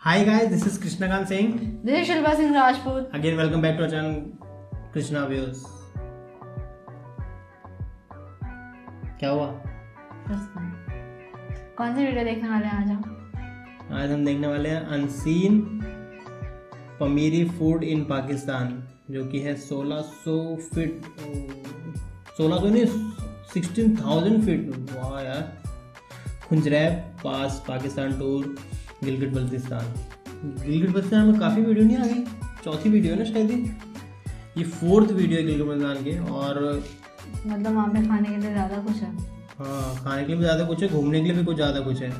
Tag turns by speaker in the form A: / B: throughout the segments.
A: Hi guys, this is Krishnakant Singh.
B: This is Shilpa Singh Rajput.
A: Again, welcome back to our channel Krishna Views. क्या हुआ?
B: कौन सी video देखने वाले हैं आज हम?
A: आज हम देखने वाले हैं अनसीन पमीरी फूड इन पाकिस्तान, जो कि है 1600 फीट, 1600 नहीं 16,000 फीट। वाह यार। खुंजरैब पास पाकिस्तान टूर गिलगिट बल्तिस्तान। गिलगिट बल्तिस्तान में काफ़ी वीडियो नहीं आ गई, चौथी वीडियो है ना शायद ये 4th वीडियो है गिलगिट बल्तिस्तान की। और
B: मतलब वहाँ पे खाने के लिए ज़्यादा कुछ है।
A: हाँ, खाने के लिए भी ज़्यादा कुछ है, घूमने के लिए भी कुछ ज़्यादा कुछ है।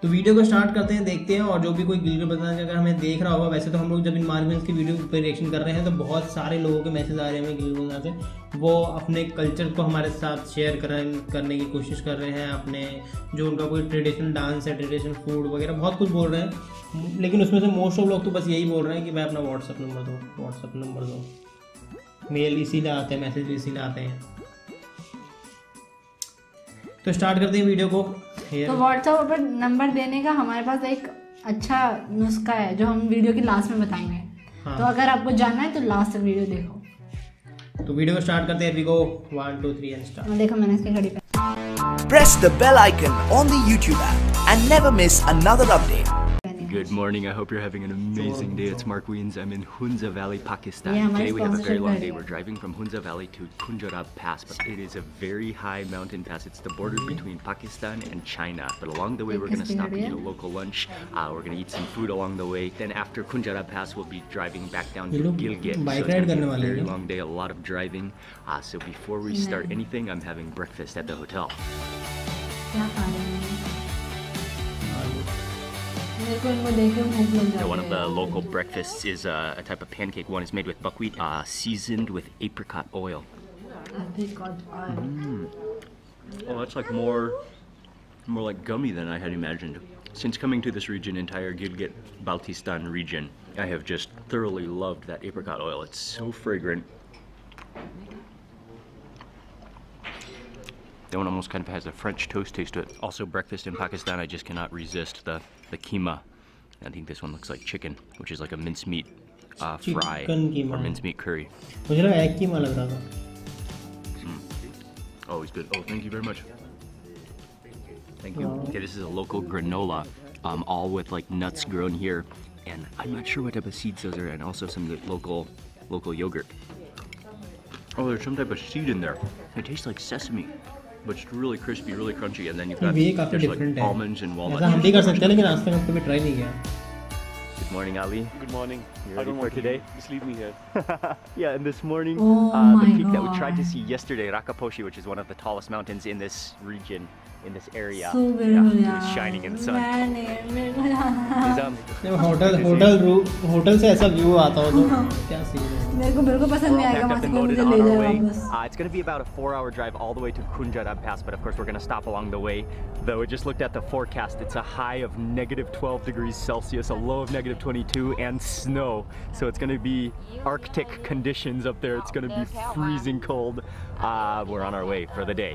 A: तो वीडियो को स्टार्ट करते हैं, देखते हैं। और जो भी कोई गिलगिट बल्तिस्तान अगर हमें देख रहा होगा, वैसे तो हम लोग जब इन मार्बल्स की वीडियो पर रिएक्शन कर रहे हैं तो बहुत सारे लोगों के मैसेज आ रहे हैं गिलगिट बल्तिस्तान से, वो अपने कल्चर को हमारे साथ शेयर करने की कोशिश कर रहे हैं। अपने जो उनका कोई ट्रेडिशनल डांस है, ट्रेडिशनल फूड वगैरह बहुत कुछ बोल रहे हैं। लेकिन उसमें से मोस्ट ऑफ लोग तो बस यही बोल रहे हैं कि भाई अपना व्हाट्सअप नंबर दो। मेल इसीलिए आते हैं, मैसेज इसीलिए आते हैं। तो स्टार्ट करते हैं वीडियो को।
B: तो व्हाट्सएप पर नंबर देने का हमारे पास एक अच्छा नुस्खा है जो हम वीडियो के लास्ट में बताएंगे। हाँ। तो अगर आपको जानना है तो लास्ट तक वीडियो देखो।
A: तो वीडियो को स्टार्ट करते हैं। We go 1 2 3 and start.
B: देखो मैंने इसकी घड़ी पे।
C: Press the bell icon on the YouTube app and never miss another update.
D: Good morning. I hope you're having an amazing day. It's Mark Wiens. I'm in Hunza Valley, Pakistan. Today we have a very long day. We're driving from Hunza Valley to Khunjerab Pass, but it is a very high mountain pass. It's the border between Pakistan and China. But along the way, we're going to stop and eat a local lunch. We're going to eat some food along the way. Then after Khunjerab Pass, we'll be driving back down to Gilgit. So it's going to be a very long day, a lot of driving. So before we start anything, I'm having breakfast at the hotel. One of the local breakfasts is a type of pancake. One is made with buckwheat, seasoned with apricot oil. Oh, that's like more like gummy than I had imagined. Since coming to this region, entire Gilgit-Baltistan region, I have just thoroughly loved that apricot oil. It's so fragrant. That one almost kind of has a French toast taste to it. Also, breakfast in Pakistan, I just cannot resist the keema. I think this one looks like chicken, which is like a mincemeat fry or mincemeat curry.
A: मुझे लगा egg keema लग रहा था।
D: Always good. Oh, thank you very much. Thank you. Okay, this is a local granola, all with like nuts grown here, and I'm not sure what type of seeds those are, and also some local yogurt. Oh, there's some type of seed in there. It tastes like sesame, but it's really crispy, really crunchy, and then you've got there's like almonds and walnuts.
A: हम भी कर सकते हैं, लेकिन आज तक हम कभी ट्राई नहीं किया।
D: Good morning, Ali.
E: Good morning.
D: You ready for today?
E: Just leave me here.
D: Yeah, and this morning, the peak that we tried to see yesterday, Rakaposhi, which is one of the tallest mountains in this region, in this area, it was shining in the sun.
A: Hotel से ऐसा view आता हो तो क्या scene है?
B: मेरे को बिल्कुल पसंद नहीं आएगा, वहाँ से कोई मुझे ले जाए वापस।
D: It's going to be about a 4-hour drive all the way to Khunjerab Pass, but of course we're going to stop along the way. Though we just looked at the forecast, it's a high of -12 degrees Celsius, a low of -22, and snow. So it's going to be Arctic conditions up there. It's going to be freezing cold. We're on our way for the day.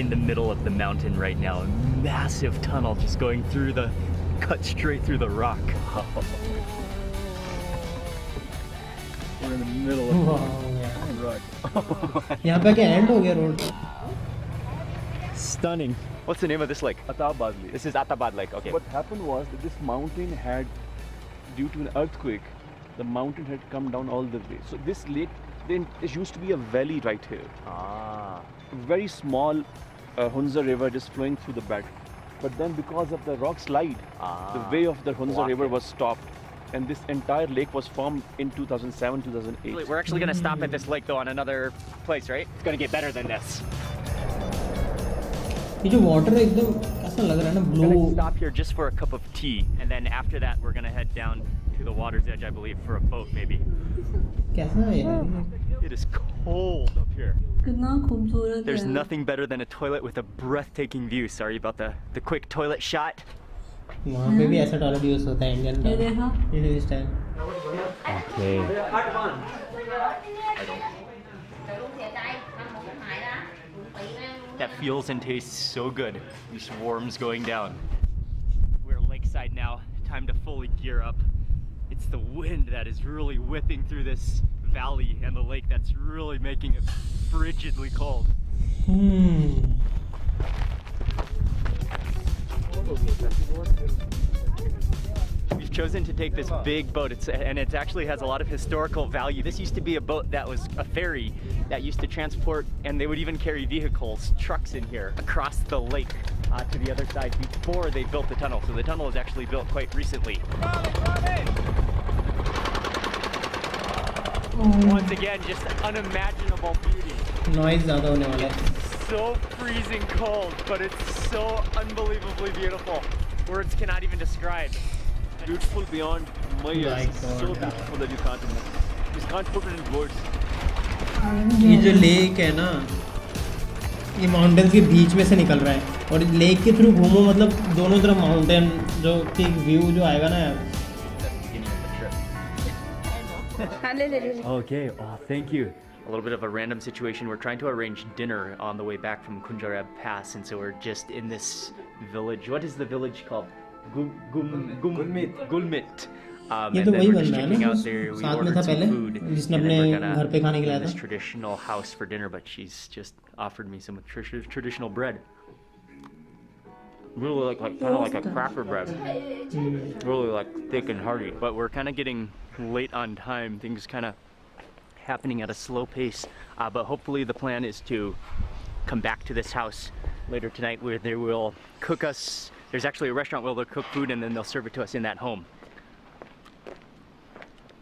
D: In the middle of the mountain right now, a massive tunnel just going through cut straight through the rock. We're in the middle of the rock.
A: यहाँ पे क्या end हो गया road?
D: Stunning. What's the name of this lake?
E: Atabad Lake.
D: This is Atabad Lake. Okay.
E: What happened was that this mountain had, due to an earthquake, the mountain had come down all the way. So this lake, then there used to be a valley right here. Very small Hunza river just flowing through the bed. But then because of the rock slide, the way of the Hunza river was stopped. And this entire lake was formed in 2007, 2008.
D: We're actually going to stop at this lake though on another place, right? It's going to get better than this.
A: ये जो water है एकदम ऐसा लग रहा है ना blue.
D: We're going to stop here just for a cup of tea. And then after that we're going to head down to the water's edge, I believe, for a boat maybe.
A: कैसा है यार?
D: It is cold up here.
B: कितना खूबसूरत है।
D: There's nothing better than a toilet with a breathtaking view. Sorry about the quick toilet shot.
A: वहाँ पे भी ऐसा टॉयलेट यूज होता है इंडियन
B: ये देखा?
A: ये इस time.
D: Okay. that feels and tastes so good. These worms going down. We're lakeside now. Time to fully gear up. It's the wind that is really whipping through this valley and the lake that's really making it frigidly cold. We've chosen to take this big boat, and it actually has a lot of historical value. This used to be a boat that was a ferry that used to transport, and they would even carry vehicles, trucks in here, across the lake to the other side before they built the tunnel. So the tunnel was actually built quite recently. Once again, just unimaginable beauty.
A: Noise ज़्यादा होने वाला है.
D: So freezing cold, but it's so unbelievably beautiful. Words cannot even describe.
E: Beautiful beyond measures. So beautiful that you can't put it in words.
A: ये जो lake है ना, ये mountains के बीच में से निकल रहा है और लेक के थ्रू घूमो, मतलब दोनों तरफ माउंटेन जो कि व्यू जो आएगा ना यार.
D: Okay, oh, thank you. A little bit of a random situation. We're trying to arrange dinner on the way back from Khunjerab Pass, and so we're just in this village. What is the village called? Gulmit. And then we're just checking out there. We ordered some food, and then we're gonna eat in this traditional house for dinner. But she's just offered me some traditional bread. Really kind of like a cracker bread. Really like thick and hearty. But we're kind of getting late on time. Things kind of happening at a slow pace. But hopefully the plan is to come back to this house later tonight where they will cook us. There's actually a restaurant where they'll cook food and then they'll serve it to us in that home.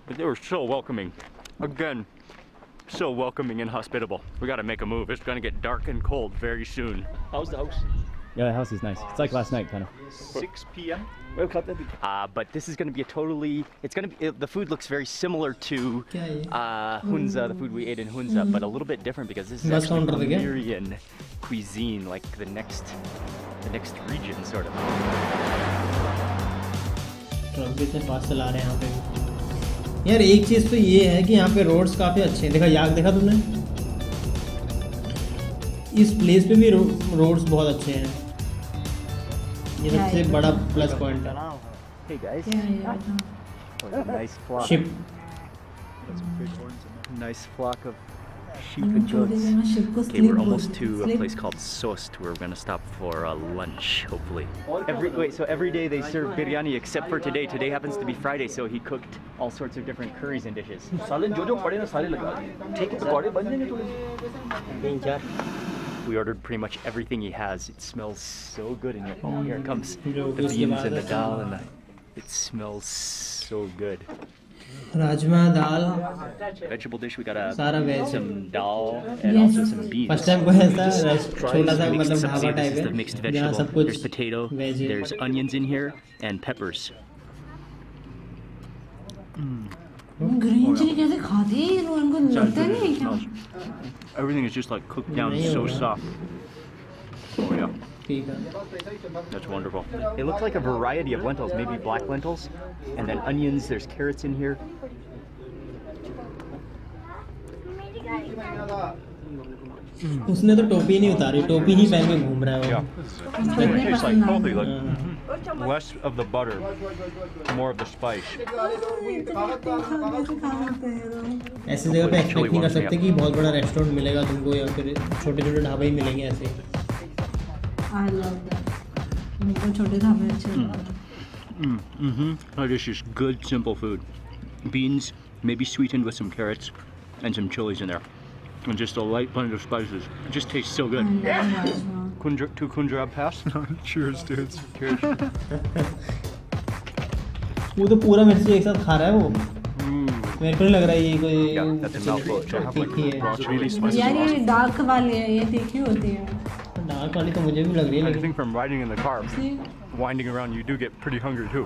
D: But they were so welcoming. Again, so welcoming and hospitable. We gotta make a move. It's gonna get dark and cold very soon.
E: How's the house?
D: Yeah, the house is nice. It's like last night, kind of.
E: 6 p.m.
D: But this is going to be a totally. It's going to be. The food looks very similar to Hunza, the food we ate in Hunza, but a little bit different because this is actually Pamirian cuisine, like the next region, sort of.
A: Truck से पास चला रहे हैं यहाँ पे. यार एक चीज़ तो ये है कि यहाँ पे रोड्स काफ़ी अच्छे हैं. देखा याक देखा तुमने? इस प्लेस पे भी रोड्स बहुत अच्छे हैं. ये सबसे बड़ा प्लस पॉइंट है.
D: Hey guys. Nice flock.
A: Sheep.
D: Nice flock of sheep and goats. Okay, we're almost to a place called Sost where we're gonna stop for lunch, hopefully. So every day they serve biryani except for today. Today happens to be Friday, so he cooked all sorts of different curries and dishes. We ordered pretty much everything he has. It smells so good in here. Oh, here comes the beans and the dal, and it smells so good.
A: Rajma dal.
D: Vegetable dish. We got some dal and also some beans.
A: First time कोई ऐसा छोटा सा मतलब dhaba type
D: है. Mixed vegetable. There's potato. There's onions in here and peppers.
B: Green chilli कैसे खाते हैं ये लोग? इनको लगता नहीं है क्या?
D: Everything is just like cooked down so soft. Oh yeah. That's wonderful. It looks like a variety of lentils, maybe black lentils, and then onions. There's carrots in here.
A: उसने तो टोपी नहीं उतारी, टोपी ही पहन के घूम रहा है वो.
D: It tastes like healthy, like less of the butter, more of the spice.
A: ऐसी जगह पे एक्सपेक्ट नहीं कर सकते कि बहुत बड़ा रेस्टोरेंट मिलेगा तुमको या फिर छोटे-छोटे ढाबे ही मिलेंगे ऐसे.
B: I love that. मुझे छोटे ढाबे अच्छे लगते हैं.
D: That is just good, simple food. Beans, maybe sweetened with some carrots and some chilies in there. And just a light blend of spices. It just tastes so good. To Khunjerab Pass. Cheers, dudes. Cheers.
A: वो तो पूरा मिर्ची एक साथ खा रहा है वो. मेरे को नहीं लग रहा है ये कोई.
B: यार ये डार्क वाली है, ये तीखी होती है.
A: डार्क वाली तो मुझे भी लग रही है.
D: I think from riding in the car, winding around, you do get pretty hungry too.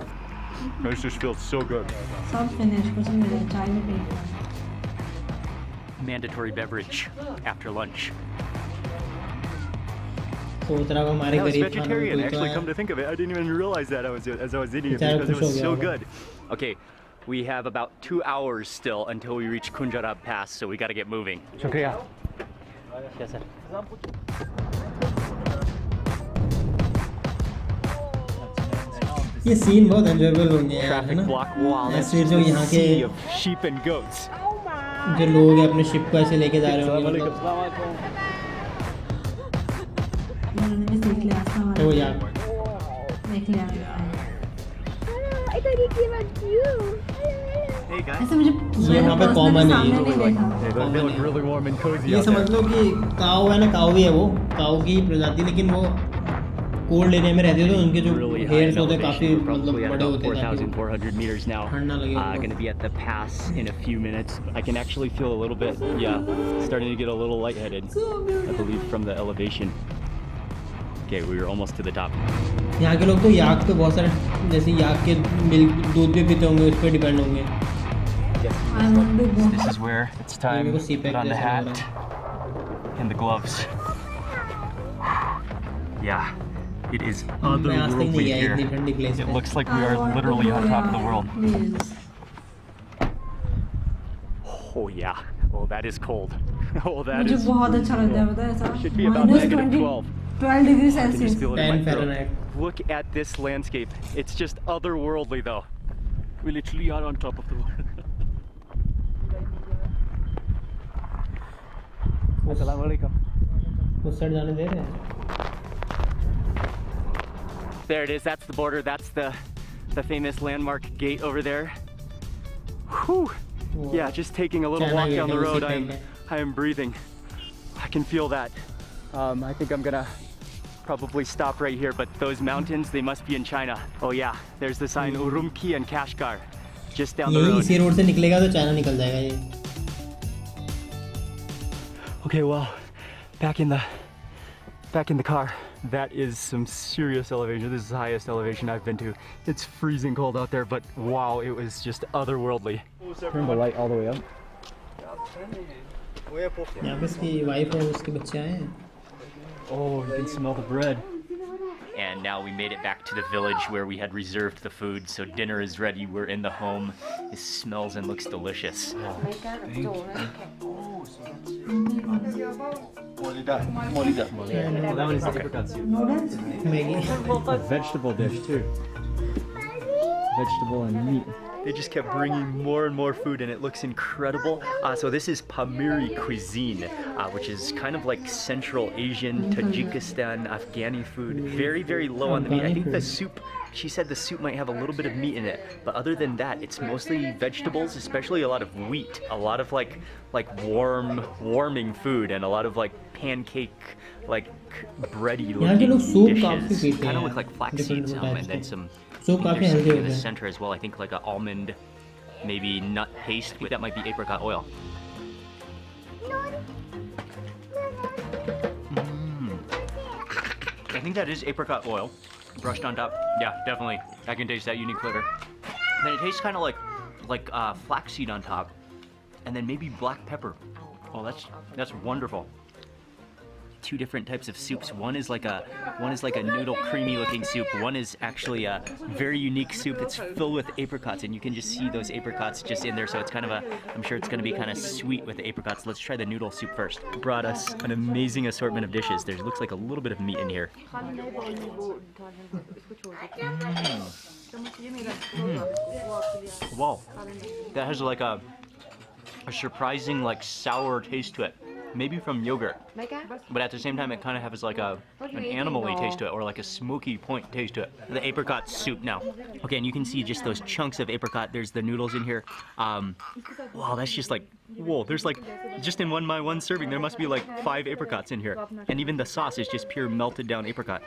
D: This just feels so good.
B: सब फिनिश कुछ नहीं है, चाय में P.
D: Mandatory beverage after lunch.
A: सोच रहा हूँ हमारे गरीब
D: vegetarian. Actually, come to think of it, I didn't even realize that as I was eating it because it was so good. Okay, we have about 2 hours still until we reach Khunjerab Pass, so we got to get moving. Shukriya. Yes, sir.
A: ये scene बहुत enjoyable होंगे यार, है
D: Traffic
A: ना?
D: block wall. That's
A: ऐसे जो यहाँ के
D: sea of sheep and goats.
A: जो लोग हैं अपने शिप को ऐसे लेके जा रहे होंगे, मतलब
B: उन्होंने देख लिया अस्सलाम
A: वो यार
B: देख लिया।
F: I thought he came at you.
D: Hey guys.
B: ऐसे मुझे
A: ये वहाँ पे कॉमन है, ये
B: सामने नहीं देखा।
D: They look really warm and cozy
A: ये
D: out
A: समझ
D: there.
A: लो कि काऊ है ना, काऊ ही है वो, काऊ की प्रजाति, लेकिन वो कोल्ड एरिया में रहते हैं तो उनके जो
D: Really high
A: हेयर्स
D: in
A: होते हैं
D: elevation.
A: काफी
D: We're
A: मतलब
D: probably at
A: बड़े
D: about
A: होते हैं ताकि
D: 4,400 meters now.
A: ठंड ना लगे उनको।
D: Going to be at the pass in a few minutes. I can actually feel a little bit, starting to get a little lightheaded, I believe, from the elevation. Okay, we're almost to the top.
A: यहाँ के लोग तो याक पे बहुत सारे, जैसे याक के milk दूध भी पीते होंगे, उस पर डिपेंड होंगे।
B: I want to go.
D: This is where it's time to put on the hat and the gloves. Yeah, it is
A: मैं आज तक
D: otherworldly
A: नहीं गया
D: here.
A: इतनी ठंडी प्लेस
D: It
A: पे।
D: looks like we
B: I
D: are
B: want to
D: literally
B: go,
D: on top of the
B: yeah,
D: world.
B: please.
D: Oh yeah. Oh, that is cold. Oh, that
B: मुझे
D: is.
B: बहुत अच्छा लगता है, पता है ऐसा।
D: Should be about
B: -20
D: -12.
B: 12 degree
D: I can
B: Celsius.
D: just feel it in
A: 10
D: my throat.
A: Fahrenheit.
D: Look at this landscape. It's just otherworldly, though.
E: We literally are on top of the world.
A: उस side जाने दे रहे हैं।
D: There it is. That's the border. That's the famous landmark gate over there. Whew. Yeah, just taking a little
A: China
D: walk
A: gate,
D: down the
A: उसी
D: road.
A: पे है।
D: I am breathing. I can feel that. I think I'm gonna probably stop right here. But those mountains, they must be in China. Oh yeah, there's the sign Urumqi and Kashgar, just down the
A: यही
D: road.
A: इसी road से निकलेगा तो China निकल जाएगा ये।
D: Okay, well, back in the car. That is some serious elevation. This is the highest elevation I've been to. It's freezing cold out there, but wow, it was just otherworldly. Turn the light all the way up.
A: यहाँ पे इसकी wife और उसके बच्चे आए हैं।
D: Oh, you can smell the bread. And now we made it back to the village where we had reserved the food. So dinner is ready. We're in the home. It smells and looks delicious. That one is apricot soup.
A: Maggi.
D: A vegetable dish too. Vegetable and meat. They just kept bringing more and more food, and it looks incredible. So this is Pamiri cuisine, which is kind of like Central Asian, Tajikistan, Afghani food. Very, very low on the meat. I think the soup, she said the soup might have a little bit of meat in it, but other than that, it's mostly vegetables, especially a lot of wheat, a lot of like warming food, and a lot of like pancake, like bready
A: यहाँ के लोग
D: looking
A: soup काफी
D: dishes.
A: पीते
D: Kind of
A: हैं,
D: look like flax
A: different
D: seeds,
A: types
D: and then
A: के।
D: some.
A: Soup काफी
D: There's
A: healthy
D: something in
A: होते
D: the
A: हैं।
D: center as well. I think like an almond, maybe nut paste. That might be apricot oil. I think that is apricot oil, brushed on top. Yeah, definitely. I can taste that unique flavor. Then it tastes kind of like flaxseed on top, and then maybe black pepper. Oh, that's wonderful. Two different types of soups. One is like a noodle creamy looking soup. One is actually a very unique soup that's filled with apricots, and you can just see those apricots just in there. So it's kind of I'm sure it's going to be kind of sweet with the apricots. Let's try the noodle soup first. Brought us an amazing assortment of dishes. There looks like a little bit of meat in here. Wow, that has like a surprising like sour taste to it. Maybe from yogurt, but at the same time it kind of has like an animal-y taste to it, or like a smoky point taste to it. The apricot soup now. Okay, and you can see just those chunks of apricot. There's the noodles in here. Wow, that's just like, whoa, there's like, just in my one serving, there must be like 5 apricots in here. And even the sauce is just pure melted down apricot.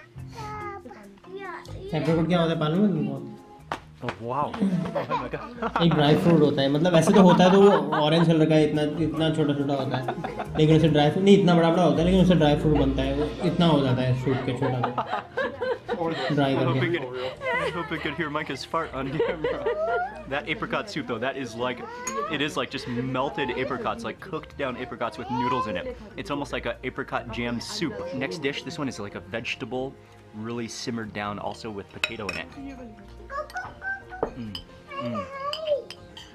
A: Apricot क्या होता है मालूम है तुमको?
D: Oh, wow. Oh my God.
A: एक dry fruit होता है, मतलब वैसे तो होता है तो वो ऑरेंज कलर का इतना छोटा छोटा होता है, लेकिन उसे ड्राई फ्रूट नहीं, इतना बड़ा बड़ा होता है, लेकिन उसे ड्राई फ्रूट बनता है, वो इतना हो जाता है सूप के छोटा ड्राई करके।
D: I hope I could hear Micah's fart on camera. That apricot soup though, it is like just melted apricots, like cooked down apricots with noodles in it. It's almost like an apricot jam soup. Next dish, this one is like a vegetable, really simmered down, also with potato in it.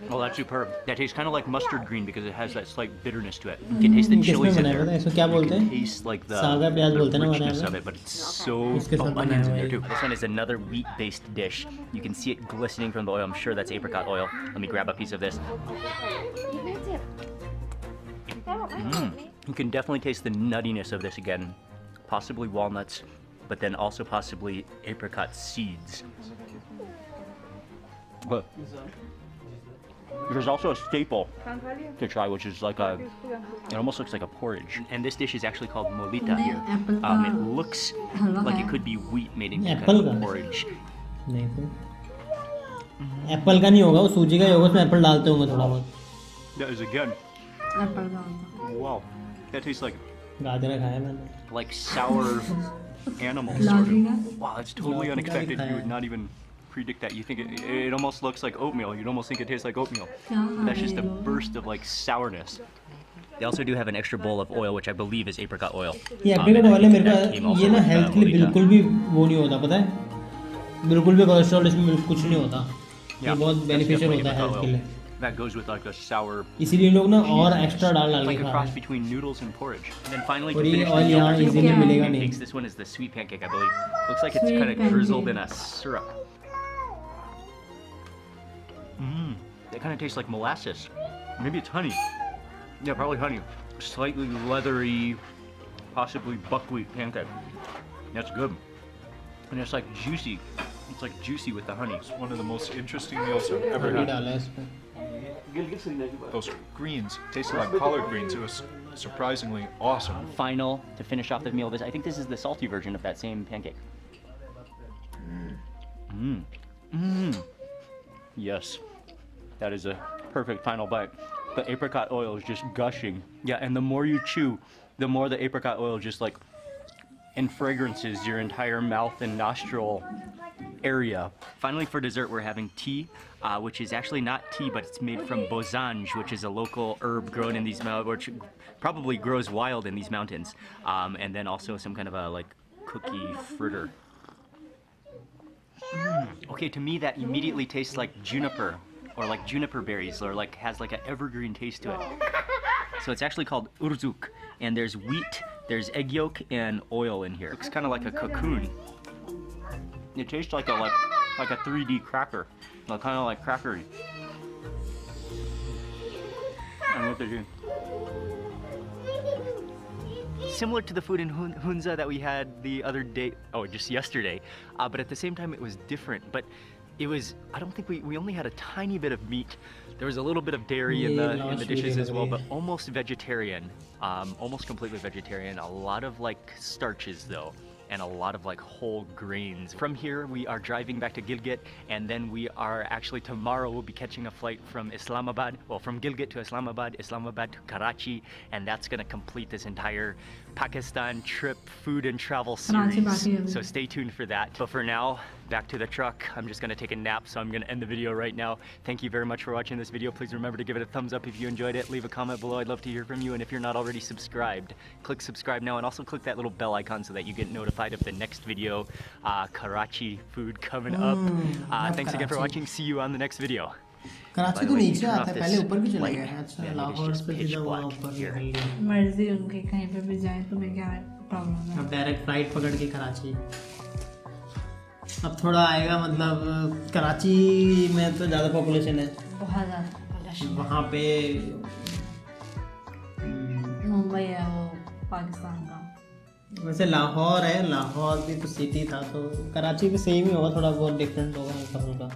D: Oh, that's superb. That tastes kind of like mustard green because it has that slight bitterness to it. You can taste the chilies in there.
A: इसको क्या बोलते हैं?
D: Taste like the richness of it, but it's so onions in there too. This one is another wheat-based dish. You can see it glistening from the oil. I'm sure that's apricot oil. Let me grab a piece of this. You can definitely taste the nuttiness of this again. Possibly walnuts, but then also possibly apricot seeds. But there's also a staple to try, which is like it almost looks like a porridge. And this dish is actually called molita here. It looks like it could be wheat made into kind of porridge.
A: नहीं तो Apple का नहीं होगा, वो सूजी का ही होगा, उसमें एप्पल डालते होंगे थोड़ा बहुत.
D: That is again. Wow, that tastes like
A: गाजर खाया मैंने.
D: Like sour animals, sort of. Wow, that's totally unexpected. You would not even predict that. You think it almost looks like oatmeal. You'd almost think it tastes like oatmeal. That's just a burst of like sourness. They also do have an extra bowl of oil, which I believe is apricot oil.
A: ये apricot oil है मेरे को. ये ना health के लिए बिल्कुल भी वो नहीं होता, पता है? बिल्कुल भी कोलेस्ट्रॉल इसमें कुछ नहीं होता. ये बहुत बेनिफिशियल होता है हेल्थ के लिए.
D: That goes with like a sour.
A: इसीलिए लोग ना और एक्स्ट्रा डाल
D: like
A: के
D: a
A: खा
D: cross
A: रहे हैं.
D: between noodles and porridge. And then finally,
A: और
D: to
A: ये
D: finish
A: ऑयल यहाँ इजीली मिलेगा नहीं.
D: pancakes, this one is the sweet pancake, I believe. Looks like it's kind of drizzled in a syrup. It kind of tastes like molasses. Maybe it's honey. Yeah, probably honey. Slightly leathery, possibly buckwheat pancake. That's good. And it's like juicy. It's like juicy with the honey.
G: It's one of the most interesting meals I've ever
A: Honey
G: had.
A: डाला है इसमें.
G: Those greens tasted like collard greens. It was surprisingly awesome.
D: Final to finish off the meal. I think this is the salty version of that same pancake. Yes, that is a perfect final bite. The apricot oil is just gushing. Yeah, and the more you chew, the more the apricot oil just like and fragrances your entire mouth and nostril area. Finally, for dessert, we're having tea, which is actually not tea, but it's made from bosange, which is a local herb grown in these mountains, which probably grows wild in these mountains. And then also some kind of a like cookie fritter. Okay, to me that immediately tastes like juniper, or like juniper berries, or like has like an evergreen taste to it. So it's actually called urzuk, and there's wheat, there's egg yolk, and oil in here. It's kind of like a cocoon. It tastes like a 3D cracker, like kind of like crackery. And what they do. Similar to the food in Hunza that we had the other day, just yesterday, but at the same time it was different. But it was, I don't think we only had a tiny bit of meat. There was a little bit of dairy in the dishes as well, but almost vegetarian, almost completely vegetarian. A lot of like starches though, and a lot of like whole grains. From here we are driving back to Gilgit, and then we are actually tomorrow we'll be catching a flight from Islamabad, well from Gilgit to Islamabad, Islamabad to Karachi, and that's gonna complete this entire Pakistan trip food and travel series. So stay tuned for that. But for now, back to the truck. I'm just gonna take a nap, so I'm gonna end the video right now. Thank you very much for watching this video. Please remember to give it a thumbs up if you enjoyed it. Leave a comment below. I'd love to hear from you. And if you're not already subscribed, click subscribe now, and also click that little bell icon so that you get notified of the next video. Karachi food coming up. Thanks again for watching. See you on the next video.
A: Karachi तो नीचे आता है, पहले ऊपर भी चला गया. अच्छा, लाहौर से सीधा वहाँ ऊपर निकल गया.
B: मर्जी उनकी, कहीं पे भी जाए तो मैं क्या प्रॉब्लम है.
A: अब डायरेक्ट फ्लाइट पकड़ के कराची. अब थोड़ा आएगा, मतलब कराची में तो ज़्यादा पॉपुलेशन है,
B: बहुत ज़्यादा पॉपुलेशन.
A: वहाँ पे
B: मुंबई है वो पाकिस्तान का.
A: वैसे लाहौर है, लाहौर भी तो सिटी था, तो कराची भी सेम ही होगा, थोड़ा बहुत डिफरेंट होगा हल्का फुल्का.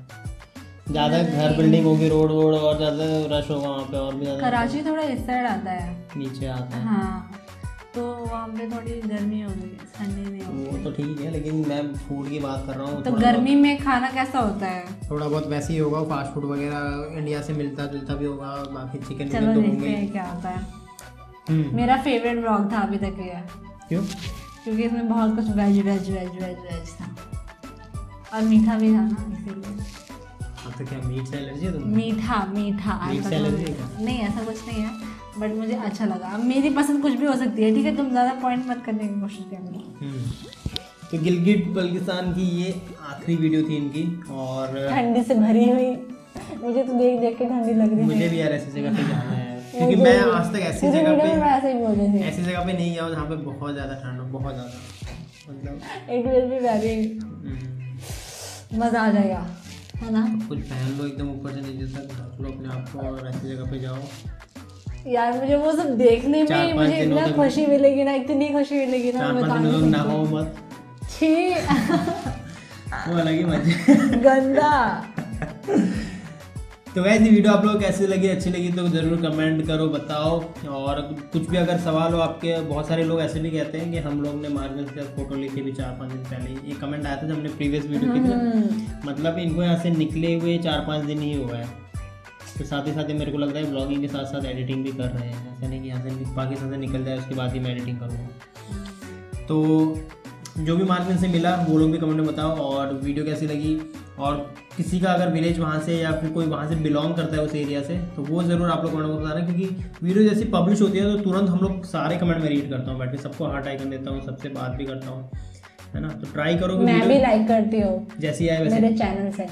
A: ज़्यादा घर बिल्डिंग होगी, रोड और ज़्यादा रश होगा वहाँ पे, और भी ज़्यादा.
B: कराची थोड़ा इस साइड आता है,
A: नीचे आता है.
B: हाँ, तो वहाँ पे थोड़ी गर्मी होगी, ठंडी नहीं होगी.
A: वो तो ठीक है, लेकिन मैं फूड की बात कर रहा हूँ.
B: तो गर्मी में खाना कैसा होता है?
A: थोड़ा बहुत वैसे ही होगा, फास्ट फूड वगैरह इंडिया से मिलता जुलता भी होगा, बाकी चिकन.
B: चलो देखते हैं क्या होता है. मेरा फेवरेट ब्लॉग था अभी तक ये.
A: क्यों?
B: क्योंकि इसमें बहुत कुछ वेज था, और मीठा भी था ना, इसीलिए.
A: तो क्या मीट से एलर्जी है तुम्हें?
B: मीठा
A: मीट से एलर्जी है?
B: नहीं, ऐसा कुछ नहीं है, बट मुझे अच्छा लगा. अब मेरी पसंद कुछ भी हो सकती है, ठीक है, तुम ज़्यादा पॉइंट मत करने की कोशिश करो.
A: तो गिलगिट बल्तिस्तान की ये आखिरी वीडियो थी इनकी, और
B: ठंडी से भरी हुई. मुझे तो देख देख के ठंडी लग रही है।
A: मुझे भी यार ऐसी जगह पे जाना है क्योंकि मैं आज तक ऐसी जगह पे नहीं गया हूँ जहाँ पे बहुत ज़्यादा ठंड हो, बहुत ज़्यादा, मतलब
B: इट विल बी वेरी मज़ा आ जाएगा, है ना।
A: कुछ पहन लो एकदम ऊपर से नीचे तक, ढक लो अपने आप को और ऐसी जगह पे जाओ
B: यार। मुझे वो सब देखने में मुझे इतना खुशी मिलेगी ना, इतनी खुशी मिलेगी ना,
A: नहाओ मत,
B: छी
A: वो अलग ही मजे
B: गंदा।
A: तो गाइस ये वीडियो आप लोगों को कैसी लगी, अच्छी लगी तो ज़रूर कमेंट करो, बताओ। और कुछ भी अगर सवाल हो आपके, बहुत सारे लोग ऐसे भी कहते हैं कि हम लोग ने मार्गन के साथ फोटो ली थी भी 4-5 दिन पहले। ये कमेंट आया था जब हमने प्रीवियस वीडियो की थी, मतलब इनको यहाँ से निकले हुए 4-5 दिन ही हुआ है। तो साथ ही साथ मेरे को लग रहा है ब्लॉगिंग के साथ साथ एडिटिंग भी कर रहे हैं, ऐसा नहीं कि यहाँ से पाकिस्तान से निकल जाए उसके बाद ही मैं एडिटिंग करूँगा। तो जो भी मार्केट से मिला वो लोग भी कमेंट में बताओ, और वीडियो कैसी लगी, और किसी का अगर विलेज वहाँ से या फिर कोई वहाँ से बिलोंग करता है उस एरिया से तो वो ज़रूर आप लोग कमेंट में बताना, क्योंकि वीडियो जैसी पब्लिश होती है तो तुरंत हम लोग सारे कमेंट में रीड करता हूँ, बैठ के सबको हार्ट आइकन देता हूँ, सबसे बात भी करता हूँ, है ना। तो ट्राई करो,
B: मैं भी लाइक करती हूँ
A: जैसी आए वैसे
B: मेरे चैनल से।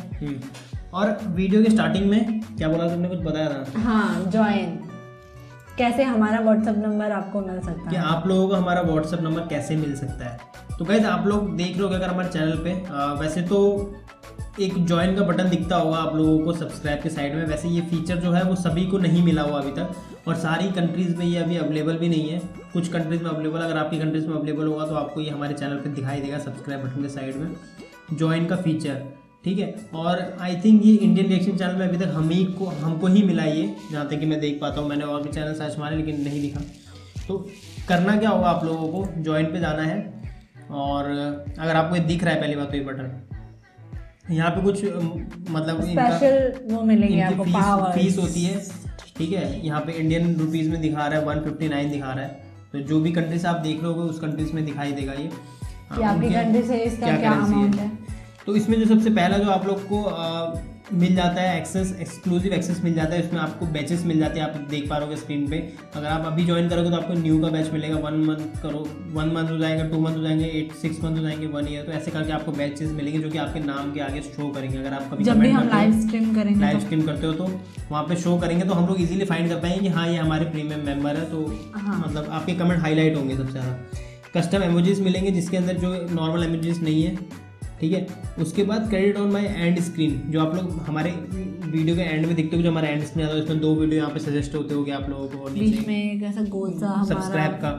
A: और वीडियो के स्टार्टिंग में क्या बोला तुमने, कुछ बताया था?
B: हाँ, ज्वाइन कैसे, हमारा व्हाट्सएप नंबर आपको मिल सकता है,
A: कि आप लोगों को हमारा व्हाट्सएप नंबर कैसे मिल सकता है। तो गाइस आप लोग देख रहे हो अगर हमारे चैनल पे वैसे तो एक ज्वाइन का बटन दिखता होगा आप लोगों को सब्सक्राइब के साइड में, वैसे ये फीचर जो है वो सभी को नहीं मिला हुआ अभी तक, और सारी कंट्रीज़ में ये अभी अवेलेबल भी नहीं है। कुछ कंट्रीज़ में अवेलेबल, अगर आपकी कंट्रीज़ में अवेलेबल होगा तो आपको ये हमारे चैनल पर दिखाई देगा सब्सक्राइब बटन के साइड में ज्वाइन का फीचर, ठीक है। और आई थिंक ये इंडियन रिएक्शन चैनल में अभी तक हमको ही मिला ये, जहाँ तक कि मैं देख पाता हूँ। मैंने और भी चैनल सर्च मारे लेकिन नहीं दिखा। तो करना क्या होगा, आप लोगों को ज्वाइन पे जाना है, और अगर आपको ये दिख रहा है पहली बात तो ये बटन, यहाँ पे कुछ मतलब
B: स्पेशल वो मिलेंगे आपको,
A: फीस होती है, ठीक है। यहाँ पे इंडियन रुपीज़ में दिखा रहा है 159 दिखा रहा है, तो जो भी कंट्री से आप देख रहे हो उस कंट्रीज में दिखाई देगा ये
B: कि आपकी कंट्री से इसका क्या अमाउंट है।
A: तो इसमें जो सबसे पहला जो आप लोग को मिल जाता है एक्सक्लूसिव एक्सेस मिल जाता है, इसमें आपको बैचेस मिल जाते हैं, आप देख पा रहे हो स्क्रीन पे। अगर आप अभी ज्वाइन करोगे तो आपको न्यू का बैच मिलेगा, 1 मंथ हो जाएगा, 2 मंथ हो जाएंगे, 6 मंथ हो जाएंगे, 1 ईयर, तो ऐसे करके आपको बैचेस मिलेंगे जो कि आपके नाम के आगे शो करेंगे। अगर आप कभी
B: जब भी हम लाइव स्ट्रीम
A: करते हो तो वहाँ पे शो करेंगे, तो हम लोग इजीली फाइंड कर पाएंगे कि हाँ ये हमारे प्रीमियम मेंबर है, तो मतलब आपके कमेंट हाईलाइट होंगे सबसे ज़्यादा। कस्टम इमोजीज मिलेंगे जिसके अंदर जो नॉर्मल इमोजीज नहीं है, ठीक है। उसके बाद credit on my and screen, जो आप लोग हमारे वीडियो के एंड में दिखते हो, जो हमारा एंड स्क्रीन आता है उसमें 2 वीडियो यहाँ पे सजेस्ट होते होंगे आप लोगों को,
B: बीच में एक ऐसा गोल सा
A: सब्सक्राइब का,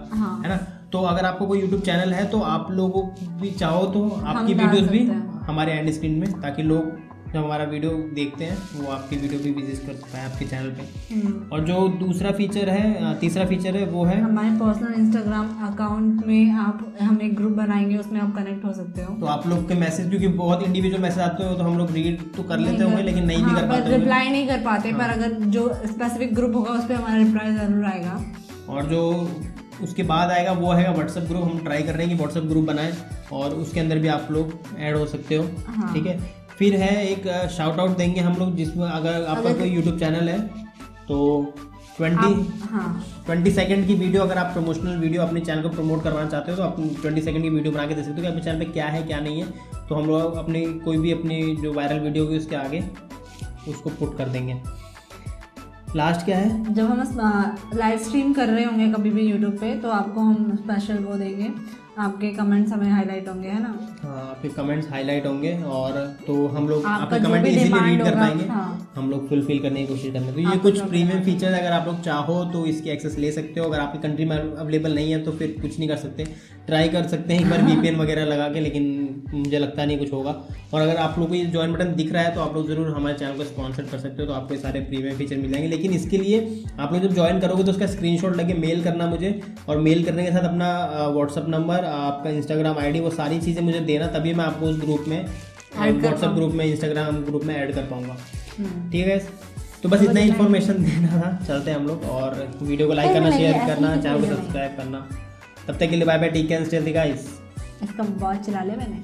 A: है ना। तो अगर आपको कोई यूट्यूब चैनल है तो आप लोगों भी चाहो तो आपकी वीडियोस भी हमारे एंड स्क्रीन में, ताकि लोग जब हमारा वीडियो देखते हैं वो आपकी वीडियो भी विजिट कर पाए आपके चैनल पे। और जो तीसरा फीचर है वो है
B: हमारे पर्सनल इंस्टाग्राम अकाउंट में हम एक ग्रुप बनाएंगे, उसमें आप कनेक्ट हो सकते हो।
A: तो आप लोग के मैसेज, क्योंकि बहुत इंडिविजुअल मैसेज आते हो तो हम लोग रीड तो कर लेते होंगे लेकिन नहीं भी कर पाते,
B: रिप्लाई नहीं कर पाते, पर अगर जो स्पेसिफिक ग्रुप होगा उस पर हमारा रिप्लाई जरूर आएगा। और
A: जो उसके बाद आएगा वो है व्हाट्सएप ग्रुप। हम ट्राई कर रहे हैं कि व्हाट्सएप ग्रुप बनाएं और उसके अंदर भी आप लोग ऐड हो सकते हो, ठीक है। फिर है एक शाउट आउट देंगे हम लोग, जिसमें अगर आपका कोई यूट्यूब चैनल है तो 20 सेकंड की वीडियो, अगर आप प्रमोशनल वीडियो अपने चैनल को प्रमोट करवाना चाहते हो तो आप 20 सेकंड की वीडियो बना के दे सकते हो कि अपने चैनल पे क्या है क्या नहीं है, तो हम लोग अपने कोई भी अपनी जो वायरल वीडियो होगी उसके आगे उसको पुट कर देंगे। लास्ट क्या है,
B: जब हम लाइव स्ट्रीम कर रहे होंगे कभी भी यूट्यूब पे तो आपको हम स्पेशल वो देंगे, आपके कमेंट्स हमें हाईलाइट होंगे, है ना।
A: हाँ, आपके कमेंट्स हाईलाइट होंगे और तो हम लोग आपके कमेंट इजीली रीड कर पाएंगे, हम लोग फुलफिल करने की कोशिश करेंगे। तो ये कुछ प्रीमियम फीचर्स अगर आप लोग चाहो तो इसकी एक्सेस ले सकते हो। अगर आपकी कंट्री में अवेलेबल नहीं है तो फिर कुछ नहीं कर सकते, ट्राई कर सकते हैं एक बार VPN वगैरह लगा के, लेकिन मुझे लगता नहीं कुछ होगा। और अगर आप लोगों को ये ज्वाइन बटन दिख रहा है तो आप लोग जरूर हमारे चैनल को स्पॉन्सर कर सकते हो, तो आपको ये सारे प्रीमियम फीचर मिल जाएंगे। लेकिन इसके लिए आप लोग जब ज्वाइन करोगे तो उसका स्क्रीनशॉट लेके मेल करना मुझे, और मेल करने के साथ अपना व्हाट्सअप नंबर, आपका इंस्टाग्राम ID, वो सारी चीज़ें मुझे देना, तभी मैं आपको उस ग्रुप में, व्हाट्सएप ग्रुप में, इंस्टाग्राम ग्रुप में ऐड कर पाऊंगा, ठीक है। तो बस इतना इन्फॉर्मेशन देना था, चलते हैं हम लोग। और वीडियो को लाइक करना, शेयर करना, चैनल को सब्सक्राइब करना। तब तक के लिए bye bye, take care, stay healthy guys.
B: इसका वॉच चला ले मैंने।